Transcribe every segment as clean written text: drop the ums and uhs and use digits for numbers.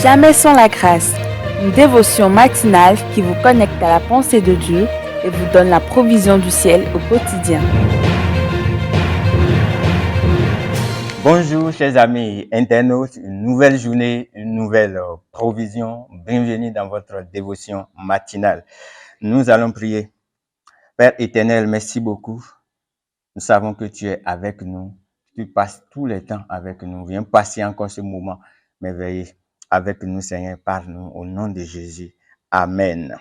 Jamais sans la grâce, une dévotion matinale qui vous connecte à la pensée de Dieu et vous donne la provision du ciel au quotidien. Bonjour chers amis internautes, une nouvelle journée, une nouvelle provision. Bienvenue dans votre dévotion matinale. Nous allons prier. Père éternel, merci beaucoup. Nous savons que tu es avec nous. Tu passes tout le temps avec nous. Viens passer encore ce moment merveilleux avec nous, Seigneur. Parle-nous au nom de Jésus. Amen.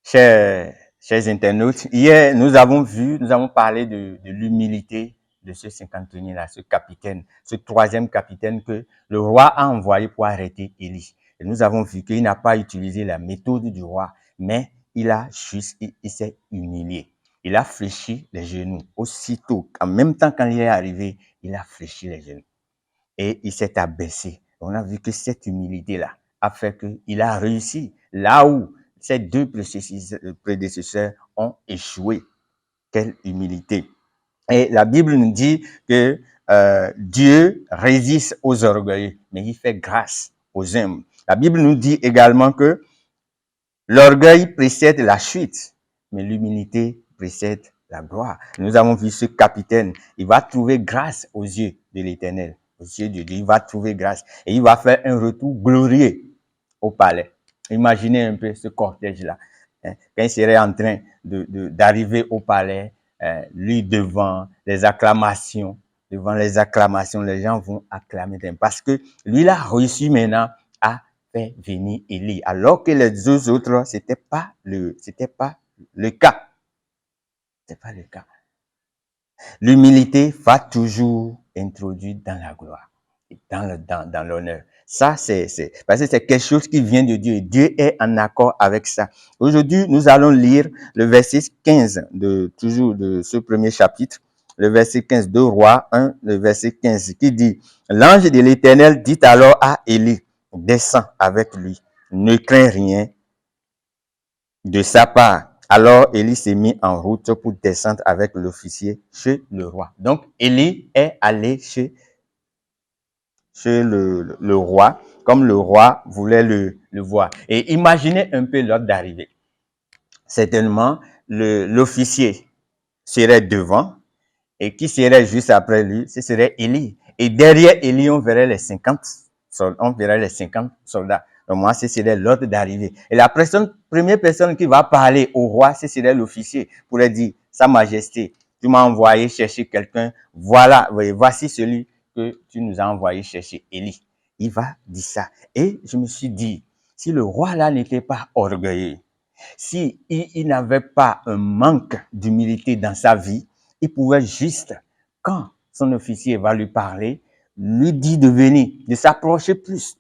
Chers internautes, hier nous avons parlé de l'humilité de ce cinquantenaire-là, ce capitaine, ce troisième capitaine que le roi a envoyé pour arrêter Élie. Et nous avons vu qu'il n'a pas utilisé la méthode du roi, mais il s'est humilié. Il a fléchi les genoux. Aussitôt, en même temps quand il est arrivé, il a fléchi les genoux. Et il s'est abaissé. On a vu que cette humilité-là a fait qu'il a réussi là où ces deux prédécesseurs ont échoué. Quelle humilité! Et la Bible nous dit que Dieu résiste aux orgueilleux, mais il fait grâce aux humbles. La Bible nous dit également que l'orgueil précède la chute, mais l'humilité précède la gloire. Nous avons vu ce capitaine, il va trouver grâce aux yeux de l'Éternel, aux yeux de Dieu, il va trouver grâce et il va faire un retour glorieux au palais. Imaginez un peu ce cortège-là, hein, quand il serait en train d'arriver au palais, lui devant les acclamations, les gens vont acclamer parce que lui, il a réussi maintenant à faire venir Élie, alors que les deux autres, c'était pas le cas. C'est pas le cas. L'humilité va toujours introduire dans la gloire, dans l'honneur. Ça, parce que c'est quelque chose qui vient de Dieu. Dieu est en accord avec ça. Aujourd'hui, nous allons lire le verset 15 de ce premier chapitre. Le verset 15 de Roi 1, le verset 15 qui dit, l'ange de l'Éternel dit alors à Élie, descends avec lui, ne crains rien de sa part. Alors Élie s'est mis en route pour descendre avec l'officier chez le roi. Donc Élie est allé chez le roi, comme le roi voulait le voir. Et imaginez un peu l'ordre d'arrivée. Certainement, l'officier serait devant, et qui serait juste après lui, ce serait Élie. Et derrière Élie, on verrait les 50 soldats. Donc moi, ce serait l'ordre d'arrivée. Et la première personne qui va parler au roi, ce serait l'officier, pour lui dire, Sa Majesté, tu m'as envoyé chercher quelqu'un, voilà, voici celui que tu nous as envoyé chercher, Élie. Il va dire ça. Et je me suis dit, si le roi là n'était pas orgueilleux, si il n'avait pas un manque d'humilité dans sa vie, il pouvait juste, quand son officier va lui parler, lui dire de venir, de s'approcher plus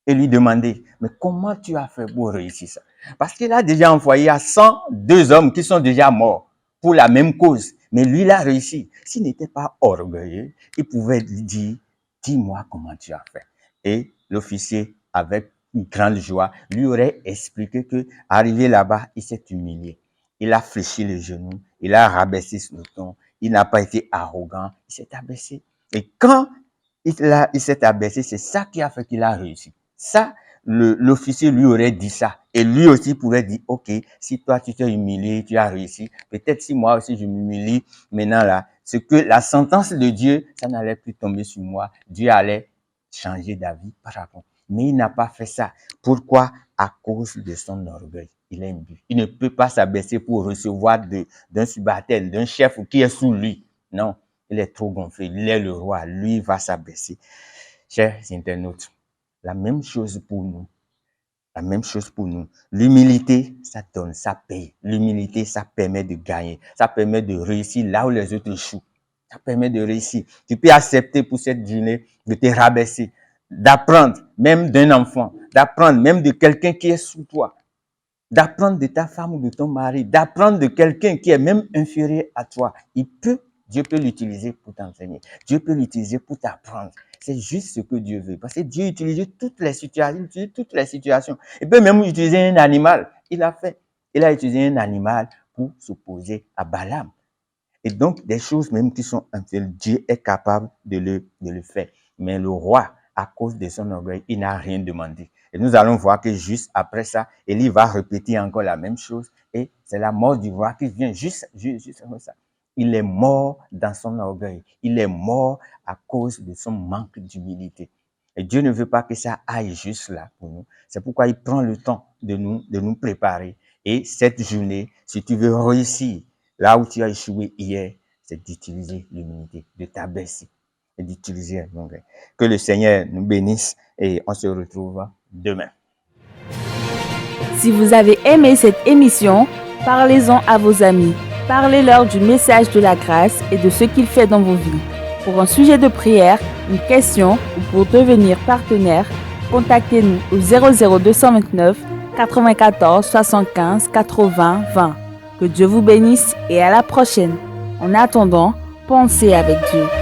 et lui demander, mais comment tu as fait pour réussir ça? Parce qu'il a déjà envoyé à 102 hommes qui sont déjà morts pour la même cause, mais lui, il a réussi. S'il n'était pas orgueilleux, il pouvait lui dire, dis-moi comment tu as fait. Et l'officier, avec une grande joie, lui aurait expliqué que, arrivé là-bas, il s'est humilié. Il a fléchi les genoux, il a rabaissé son ton, il n'a pas été arrogant, il s'est abaissé. Et quand il s'est abaissé, c'est ça qui a fait qu'il a réussi. Ça, l'officier lui aurait dit ça. Et lui aussi pourrait dire, ok, si toi tu t'es humilié, tu as réussi, peut-être si moi aussi je m'humilie, maintenant là, c'est que la sentence de Dieu, ça n'allait plus tomber sur moi. Dieu allait changer d'avis par rapport. Mais il n'a pas fait ça. Pourquoi? À cause de son orgueil. Il est imbu. Il ne peut pas s'abaisser pour recevoir d'un subalterne, d'un chef qui est sous lui. Non, il est trop gonflé. Il est le roi. Lui va s'abaisser. Chers internautes, la même chose pour nous. La même chose pour nous. L'humilité, ça donne, ça paye. L'humilité, ça permet de gagner. Ça permet de réussir là où les autres échouent. Ça permet de réussir. Tu peux accepter pour cette journée de te rabaisser, d'apprendre même d'un enfant, d'apprendre même de quelqu'un qui est sous toi, d'apprendre de ta femme ou de ton mari, d'apprendre de quelqu'un qui est même inférieur à toi. Dieu peut l'utiliser pour t'enseigner. Dieu peut l'utiliser pour t'apprendre. C'est juste ce que Dieu veut. Parce que Dieu utilise toutes les situations. Il peut même utiliser un animal. Il a utilisé un animal pour s'opposer à Balaam. Et donc, des choses même qui sont inférieures, Dieu est capable de le faire. Mais le roi à cause de son orgueil, il n'a rien demandé. Et nous allons voir que juste après ça, Élie va répéter encore la même chose. Et c'est la mort du roi qui vient juste après ça. Il est mort dans son orgueil. Il est mort à cause de son manque d'humilité. Et Dieu ne veut pas que ça aille juste là pour nous. C'est pourquoi il prend le temps de nous préparer. Et cette journée, si tu veux réussir là où tu as échoué hier, c'est d'utiliser l'humilité, de t'abaisser et d'utiliser l'orgueil. Que le Seigneur nous bénisse et on se retrouve demain. Si vous avez aimé cette émission, parlez-en à vos amis. Parlez-leur du message de la grâce et de ce qu'il fait dans vos vies. Pour un sujet de prière, une question ou pour devenir partenaire, contactez-nous au 00229 94 75 80 20. Que Dieu vous bénisse et à la prochaine. En attendant, pensez avec Dieu.